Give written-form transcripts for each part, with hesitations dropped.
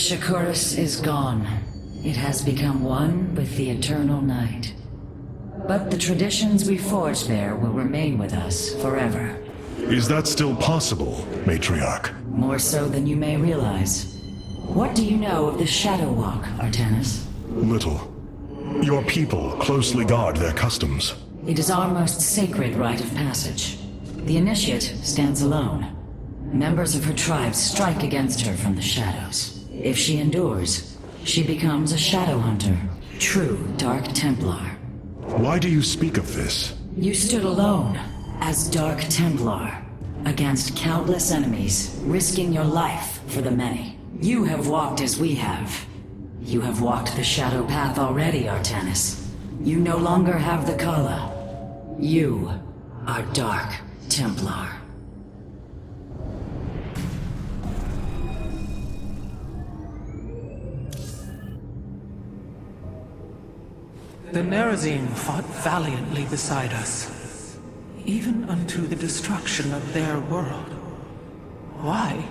Shakuras is gone. It has become one with the eternal night. But the traditions we forged there will remain with us forever. Is that still possible, Matriarch? More so than you may realize. What do you know of the Shadow Walk, Artanis? Little. Your people closely guard their customs. It is our most sacred rite of passage. The Initiate stands alone. Members of her tribe strike against her from the shadows. If she endures, she becomes a Shadow Hunter, true Dark Templar. Why do you speak of this? You stood alone, as Dark Templar, against countless enemies, risking your life for the many. You have walked as we have. You have walked the Shadow Path already, Artanis. You no longer have the Kala. You are Dark Templar. The Nerazim fought valiantly beside us, even unto the destruction of their world. Why?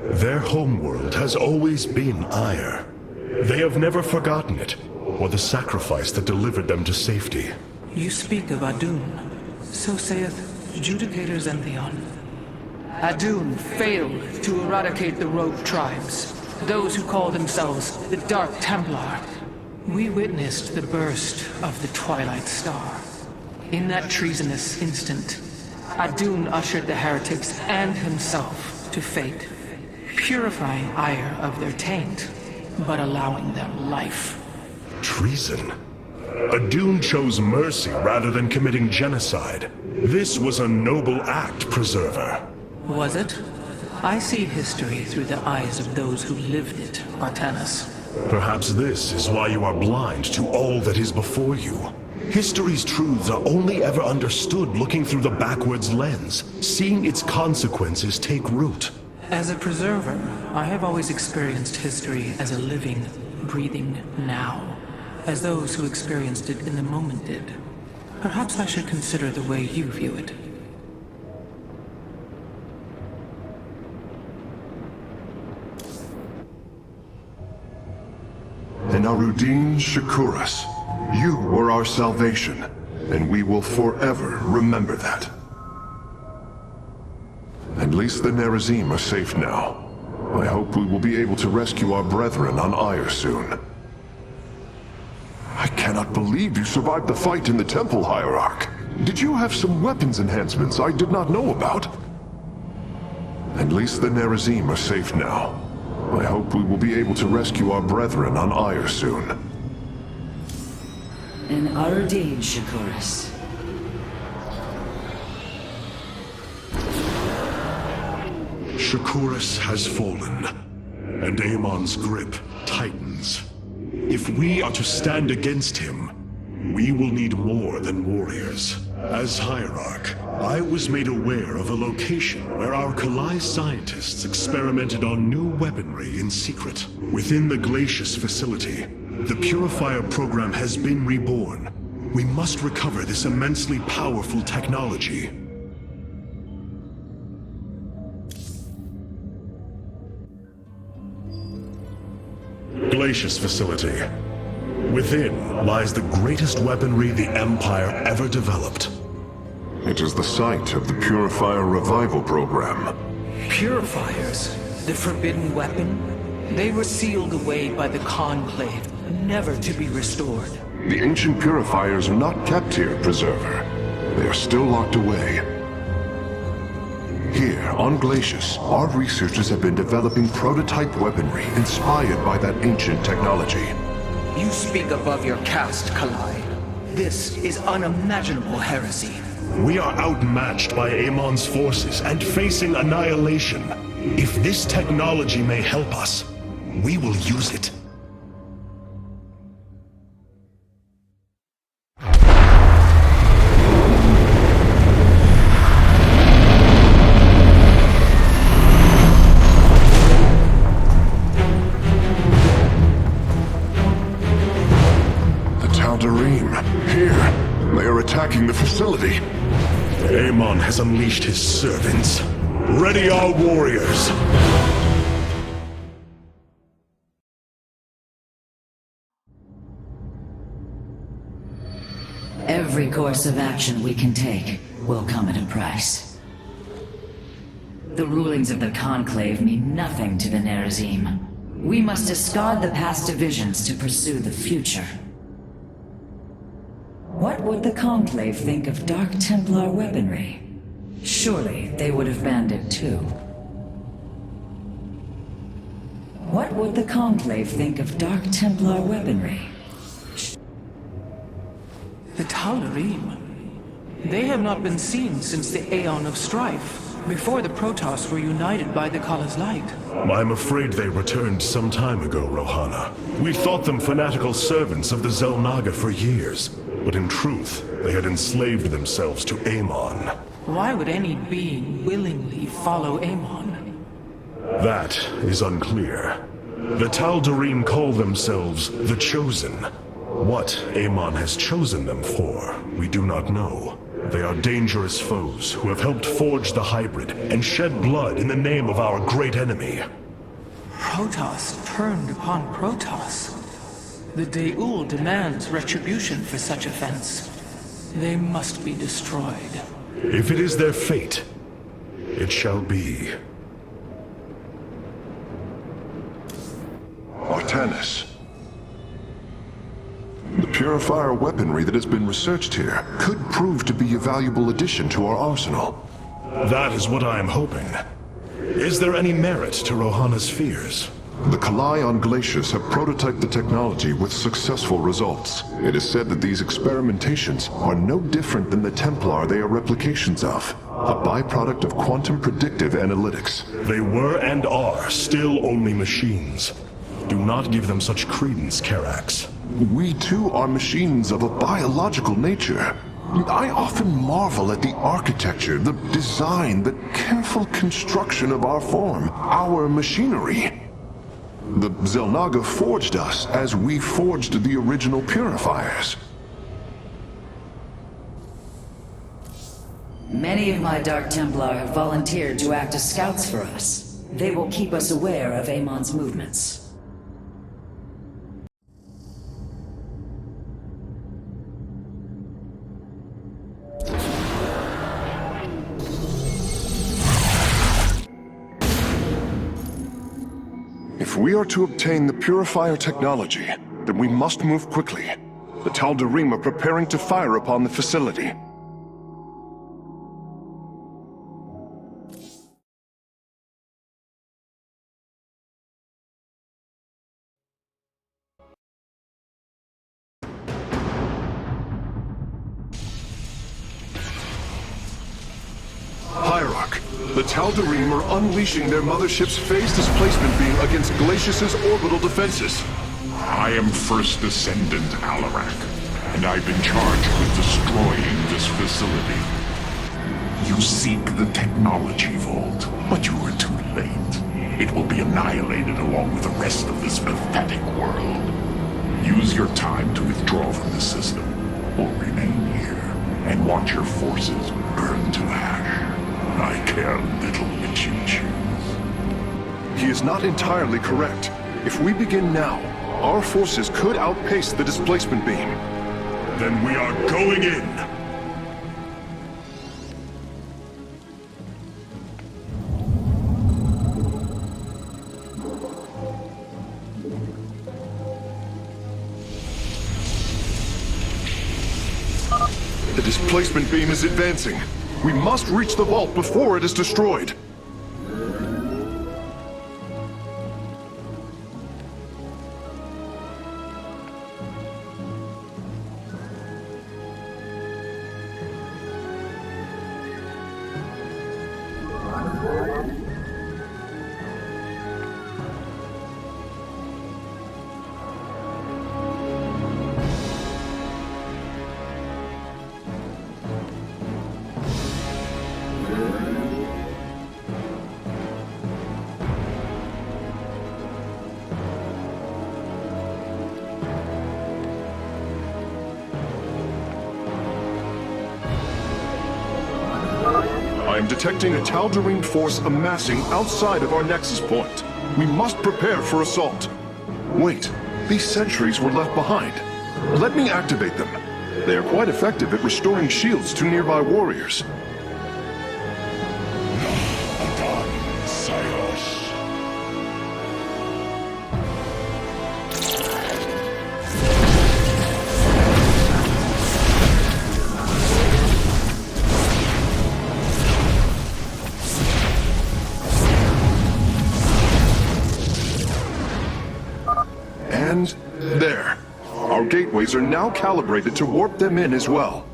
Their homeworld has always been Ire. They have never forgotten it, or the sacrifice that delivered them to safety. You speak of Adun. So saith Judicators and Theon. Adun failed to eradicate the rogue tribes, those who call themselves the Dark Templar. We witnessed the burst of the Twilight Star. In that treasonous instant, Adun ushered the heretics and himself to fate, purifying Ire of their taint, but allowing them life. Treason? Adun chose mercy rather than committing genocide. This was a noble act, Preserver. Was it? I see history through the eyes of those who lived it, Artanis. Perhaps this is why you are blind to all that is before you. History's truths are only ever understood looking through the backwards lens, seeing its consequences take root. As a preserver, I have always experienced history as a living, breathing now, as those who experienced it in the moment did. Perhaps I should consider the way you view it. And Arudin Shakuras, you were our salvation, and we will forever remember that. At least the Nerazim are safe now. I hope we will be able to rescue our brethren on Ire soon. I cannot believe you survived the fight in the Temple, Hierarch. Did you have some weapons enhancements I did not know about? At least the Nerazim are safe now. I hope we will be able to rescue our brethren on Ire soon. In Arudin, Shakuras. Shakuras has fallen, and Amon's grip tightens. If we are to stand against him, we will need more than warriors. As Hierarch, I was made aware of a location where our Kalai scientists experimented on new weaponry in secret. Within the Glacius facility, the Purifier program has been reborn. We must recover this immensely powerful technology. Glacius facility. Within lies the greatest weaponry the Empire ever developed. It is the site of the Purifier Revival Program. Purifiers? The forbidden weapon? They were sealed away by the Conclave, never to be restored. The ancient purifiers are not kept here, Preserver. They are still locked away. Here, on Glacius, our researchers have been developing prototype weaponry inspired by that ancient technology. You speak above your caste, Kalai. This is unimaginable heresy. We are outmatched by Amon's forces and facing annihilation. If this technology may help us, we will use it. Here, they are attacking the facility. Amon has unleashed his servants. Ready our warriors! Every course of action we can take will come at a price. The rulings of the Conclave mean nothing to the Nerazim. We must discard the past divisions to pursue the future. What would the Conclave think of Dark Templar weaponry? Surely they would have banned it too. What would the Conclave think of Dark Templar weaponry? The Tal'Darim. They have not been seen since the Aeon of Strife, before the Protoss were united by the Kala's light. I'm afraid they returned some time ago, Rohana. We thought them fanatical servants of the Xel'Naga for years, but in truth, they had enslaved themselves to Amon. Why would any being willingly follow Amon? That is unclear. The Tal'Darim call themselves the Chosen. What Amon has chosen them for, we do not know. They are dangerous foes who have helped forge the hybrid and shed blood in the name of our great enemy. Protoss turned upon Protoss. The De'ul demands retribution for such offense. They must be destroyed. If it is their fate, it shall be. Artanis. The purifier weaponry that has been researched here could prove to be a valuable addition to our arsenal. That is what I am hoping. Is there any merit to Rohana's fears? The Kalai on Glacius have prototyped the technology with successful results. It is said that these experimentations are no different than the Templar they are replications of, a byproduct of quantum predictive analytics. They were and are still only machines. Do not give them such credence, Karax. We too are machines of a biological nature. I often marvel at the architecture, the design, the careful construction of our form, our machinery. The Xel'Naga forged us as we forged the original purifiers. Many of my Dark Templar have volunteered to act as scouts for us. They will keep us aware of Amon's movements. If we are to obtain the purifier technology, then we must move quickly. The Tal'Darim are preparing to fire upon the facility. Hierarch, the Tal'Darim are unleashing their mothership's phase displacement beam against Glacius's orbital defenses. I am First Descendant Alarak, and I've been charged with destroying this facility. You seek the technology vault, but you are too late. It will be annihilated along with the rest of this pathetic world. Use your time to withdraw from the system, or remain here, and watch your forces burn to ash. I care little which you choose. He is not entirely correct. If we begin now, our forces could outpace the displacement beam. Then we are going in! The displacement beam is advancing. We must reach the vault before it is destroyed. I am detecting a Tal'Darim force amassing outside of our nexus point. We must prepare for assault. Wait, these sentries were left behind. Let me activate them. They are quite effective at restoring shields to nearby warriors. And there. Our gateways are now calibrated to warp them in as well.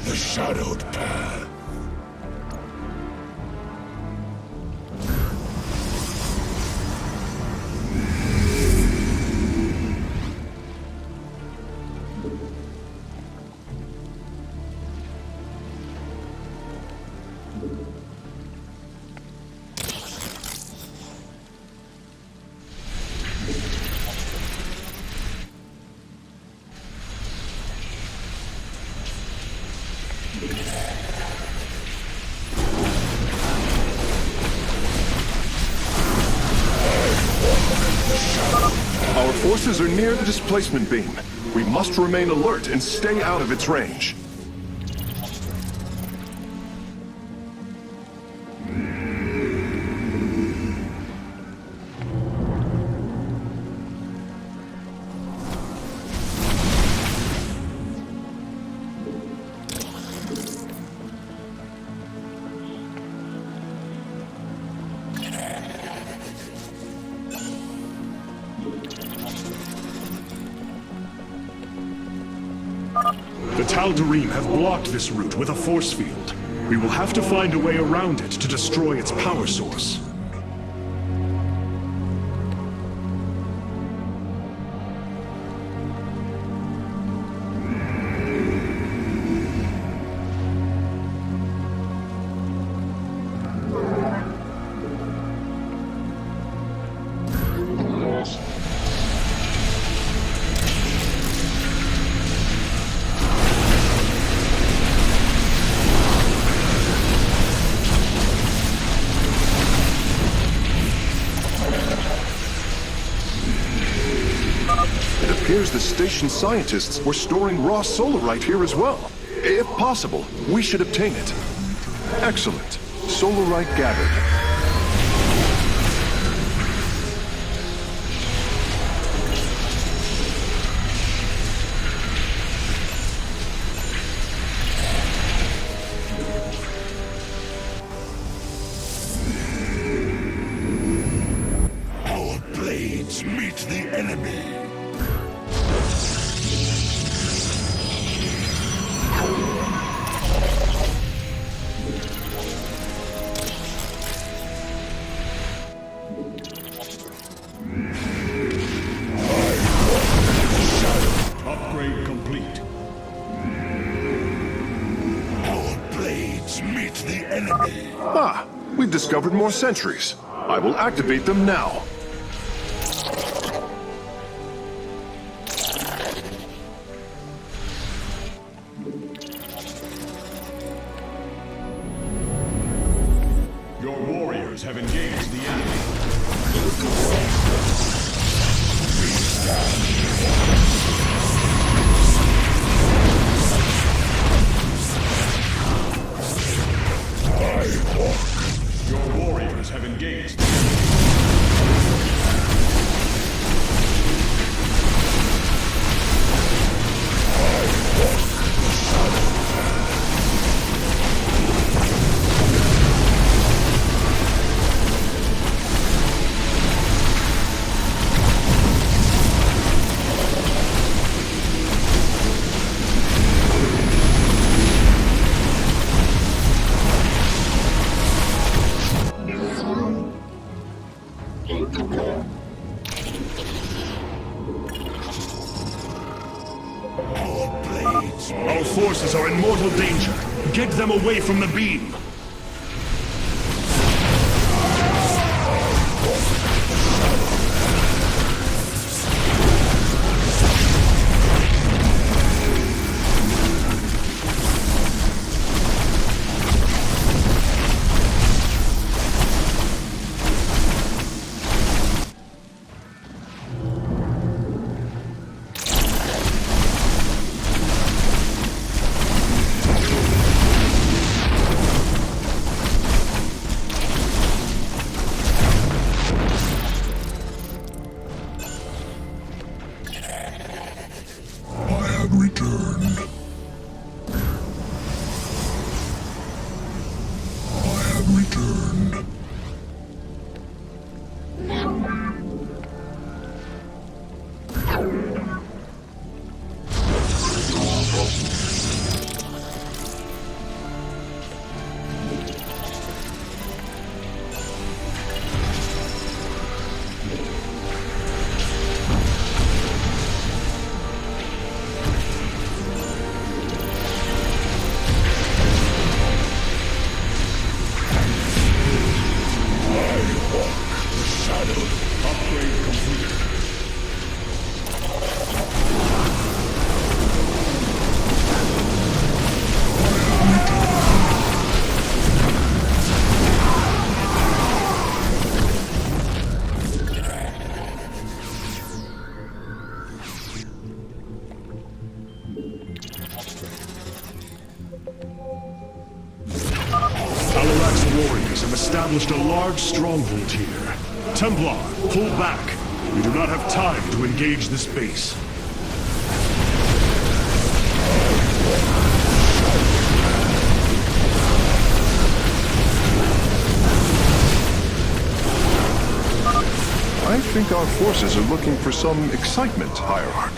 The shadowed path. Our forces are near the displacement beam. We must remain alert and stay out of its range. The Tal'Darim have blocked this route with a force field. We will have to find a way around it to destroy its power source. It appears the station scientists were storing raw solarite here as well. If possible, we should obtain it. Excellent. Solarite gathered. Our blades meet the enemy. Upgrade complete. Our blades meet the enemy. Ah, we've discovered more sentries. I will activate them now. Your warriors have engaged the enemy. Our forces are in mortal danger. Get them away from the beam. Established a large stronghold here. Templar, pull back. We do not have time to engage this base. I think our forces are looking for some excitement, Hierarch.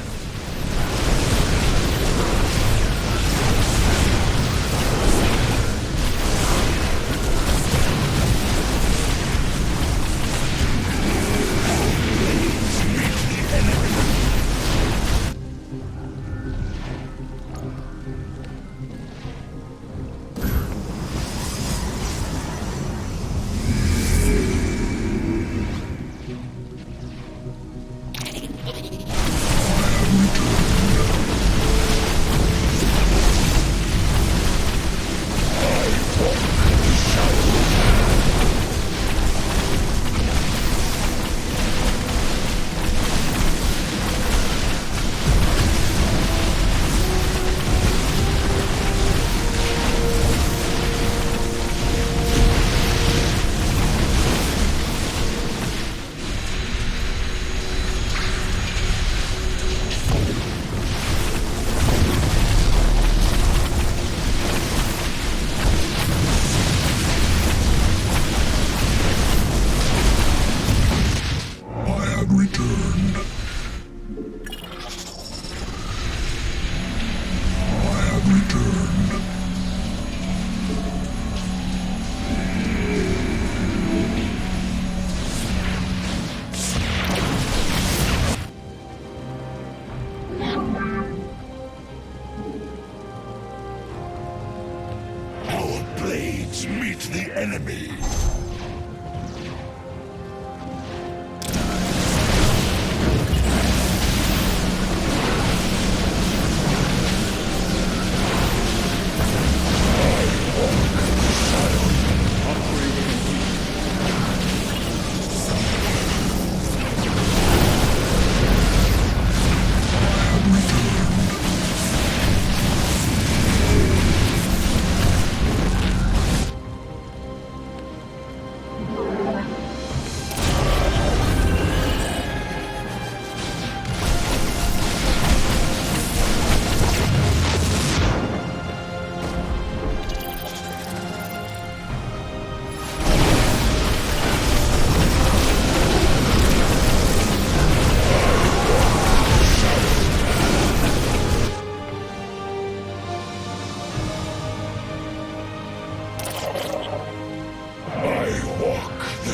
Meet the enemy.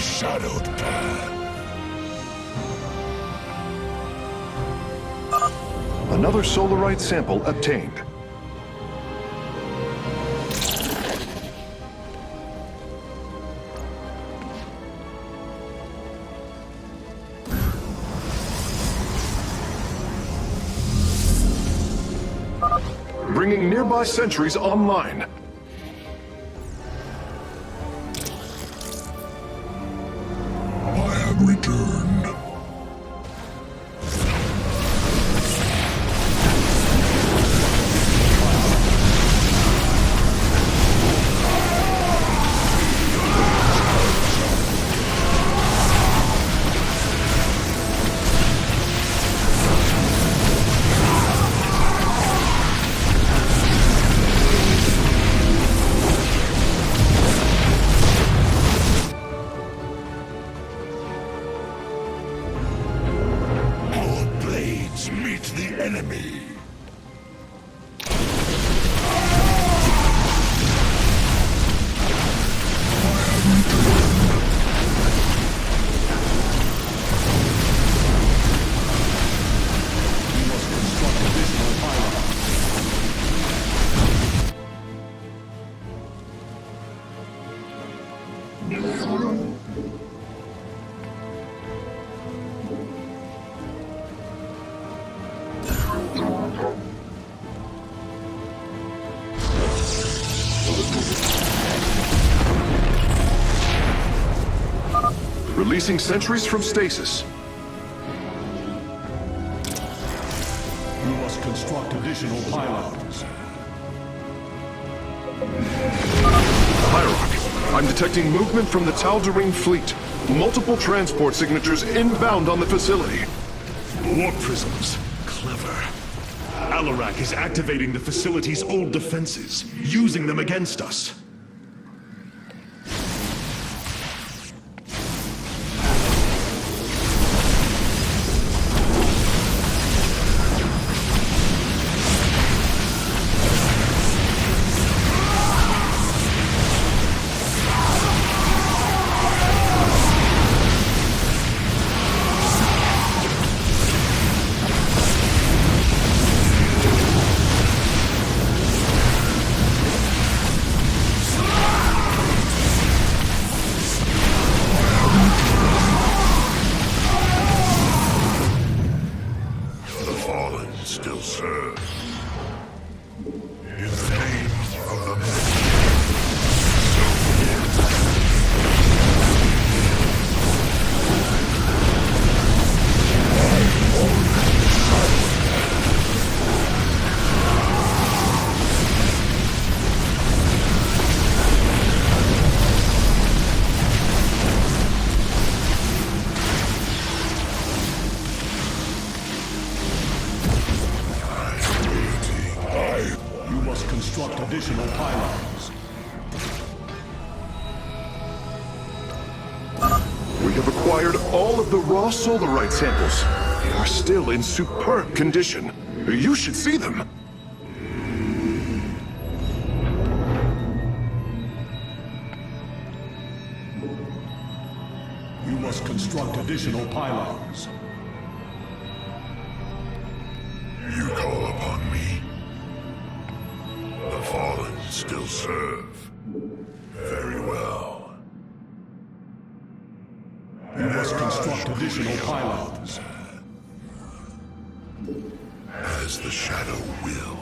Shadowed path. Another solarite sample obtained. bringing nearby sentries online. I have returned. Meet the enemy. Releasing sentries from stasis. You must construct additional pylons. Hierarch, I'm detecting movement from the Tal'Darim fleet. Multiple transport signatures inbound on the facility. Warp prisms. Clever. Alarak is activating the facility's old defenses, using them against us. Still serve. In the name of the many. You must construct additional pylons. We have acquired all of the raw solarite samples. They are still in superb condition. You should see them. You must construct additional pylons. You call upon me. The fallen still serve. Very well. You must construct additional pylons. As the shadow wills.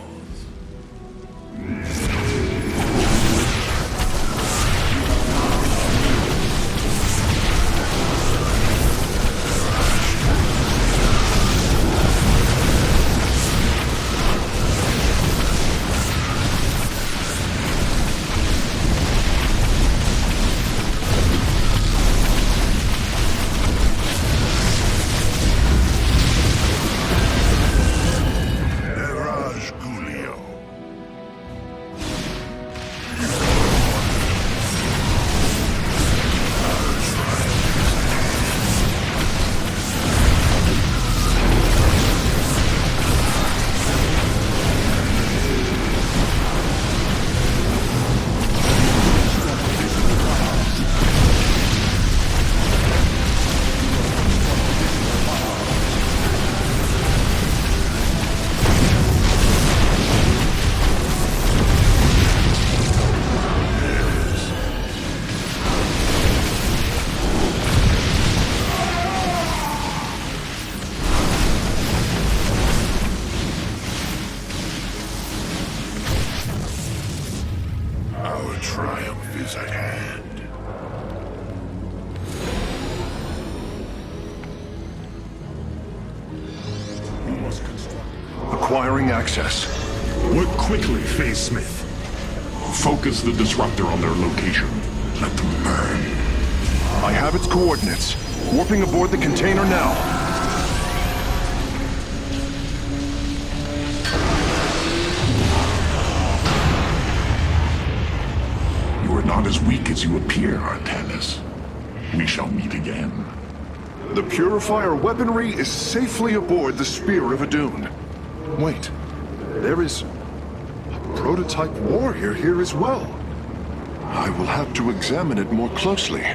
triumph is at hand. You must construct. Acquiring access. Work quickly, Phase Smith. Focus the disruptor on their location. Let them burn. I have its coordinates. Warping aboard the container now. You are not as weak as you appear, Artanis. We shall meet again. The Purifier weaponry is safely aboard the Spear of Adun. Wait, there is a prototype warrior here as well. I will have to examine it more closely.